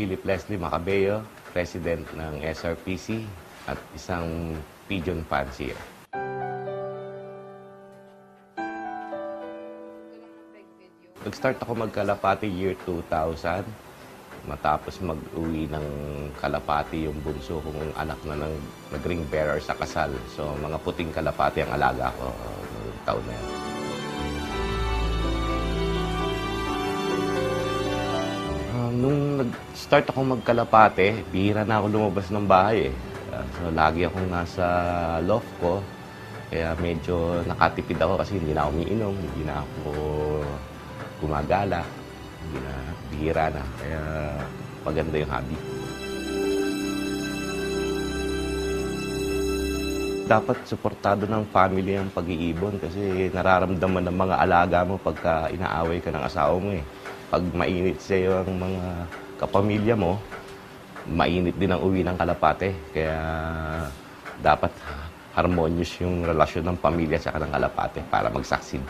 Philip Leslie Macabeo, President ng SRPC at isang pigeon fancier. Nag-start ako magkalapati year 2000. Matapos mag-uwi ng kalapati yung bunso kong anak na nag-ring bearer sa kasal. So mga puting kalapati ang alaga ko noong taon na yan. Nung nag-start ako magkalapate, bihira na ako lumabas ng bahay eh. So lagi akong nasa loft ko. Kaya medyo nakatipid ako kasi hindi na ako umiinom, hindi na ako gumagala, hindi na, bihira na. Kaya maganda yung hobby. Dapat suportado ng family ang pag-iibon kasi nararamdaman ng mga alaga mo pagka inaaway ka ng asawa mo eh. Pag mainit sa'yo ang mga kapamilya mo, mainit din ang uwi ng kalapate. Kaya dapat harmonious yung relasyon ng pamilya sa ng kalapate para mag-succeed.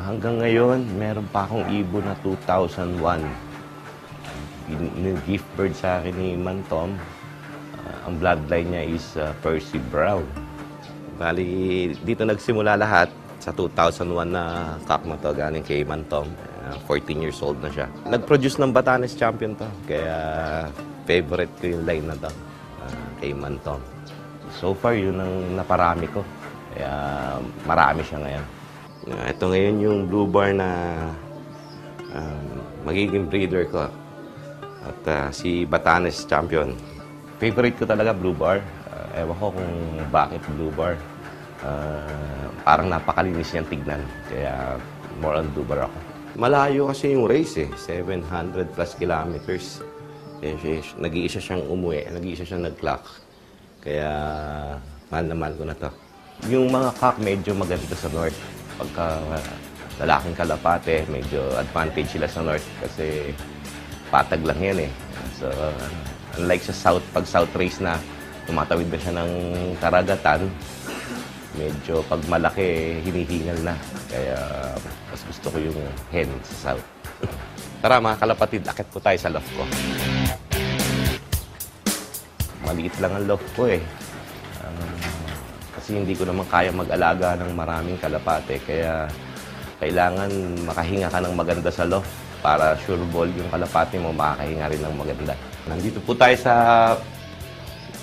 Hanggang ngayon, meron pa akong ibon na 2001. Gift bird sa akin ni Mantom. Ang bloodline niya is Percy Brown. Bali, dito nagsimula lahat sa 2001 na cock na to, galing kay Mantom. 14 years old na siya. Nag-produce ng Batanes Champion to, kaya favorite ko yung line na to, kay Mantom. So far, yun ang naparami ko. Kaya marami siya ngayon. Ito ngayon yung blue bar na magiging breeder ko. At si Batanes Champion. Favorite ko talaga blue bar. Ewan ko kung bakit blue bar. Parang napakalinis niyang tignan. Kaya more on blue bar ako. Malayo kasi yung race eh. 700 plus kilometers. Nag-iisa siyang umuwi. Nag-iisa siyang nag-clock. Kaya mahal na mahal ko na to. Yung mga cock medyo maganda sa north. Pagka lalaking kalapate, medyo advantage sila sa north kasi patag lang yan eh. So, unlike sa south, pag south race na, tumatawid na siya ng karagatan, medyo pag malaki, hinihingal na. Kaya mas gusto ko yung hen sa south. Tara mga kalapatid, akit po tayo sa loft ko. Maliit lang ang loft ko eh. Kasi hindi ko naman kaya mag-alaga ng maraming kalapate. Kaya kailangan makahinga ka ng maganda sa loft para sure ball yung kalapate mo makakahinga rin ng maganda. Nandito po tayo sa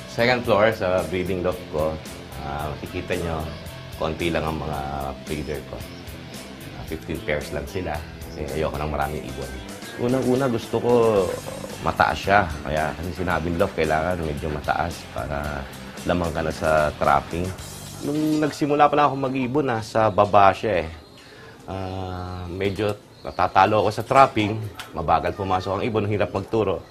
second floor sa breeding loft ko. Makikita nyo, konti lang ang mga breeder ko. 15 pairs lang sila kasi ayoko ng maraming ibon. Unang-una gusto ko mataas siya. Kaya kasi sinabing loft, kailangan medyo mataas para lamang ka na sa trapping. Nung nagsimula pa lang ako mag-ibon, sa baba siya eh. Medyo natatalo ako sa trapping, mabagal pumasok ang ibon, hirap magturo.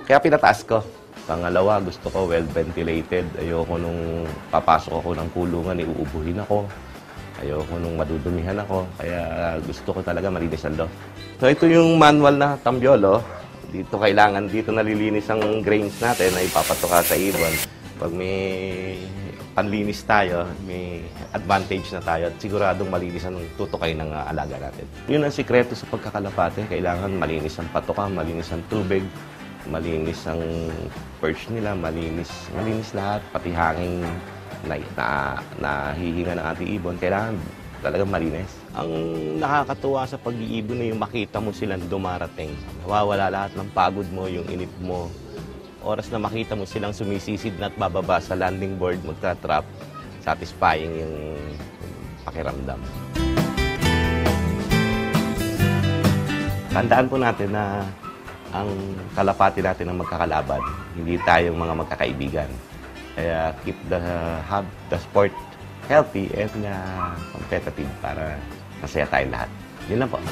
Kaya pinataas ko. Pangalawa, gusto ko well-ventilated. Ayoko nung papasok ako ng kulungan, iuubuhin ako. Ayoko nung madudumihan ako. Kaya gusto ko talaga malinis ang loft. So ito yung manual na tambiolo. Dito nalilinis ang grains natin na ipapatuka sa ibon. Pag may panlinis tayo, may advantage na tayo at siguradong malinis ang tutukay ng alaga natin. Yun ang sikreto sa pagkakalapate. Kailangan malinis ang patuka, malinis ang tubig, malinis ang perch nila, malinis lahat. Pati hangin na hihinga ng ating ibon, kailangan talagang malinis. Ang nakakatuwa sa pag-iibon na yung makita mo silang dumarating. Nawawala lahat ng pagod mo, yung inip mo. Oras na makita mo silang sumisisid na at bababa sa landing board, magta-trap, satisfying yung pakiramdam. Tandaan po natin na ang kalapati natin ang magkakalaban. Hindi tayong mga magkakaibigan. Kaya keep the sport healthy and competitive para masaya tayong lahat. Yun lang po.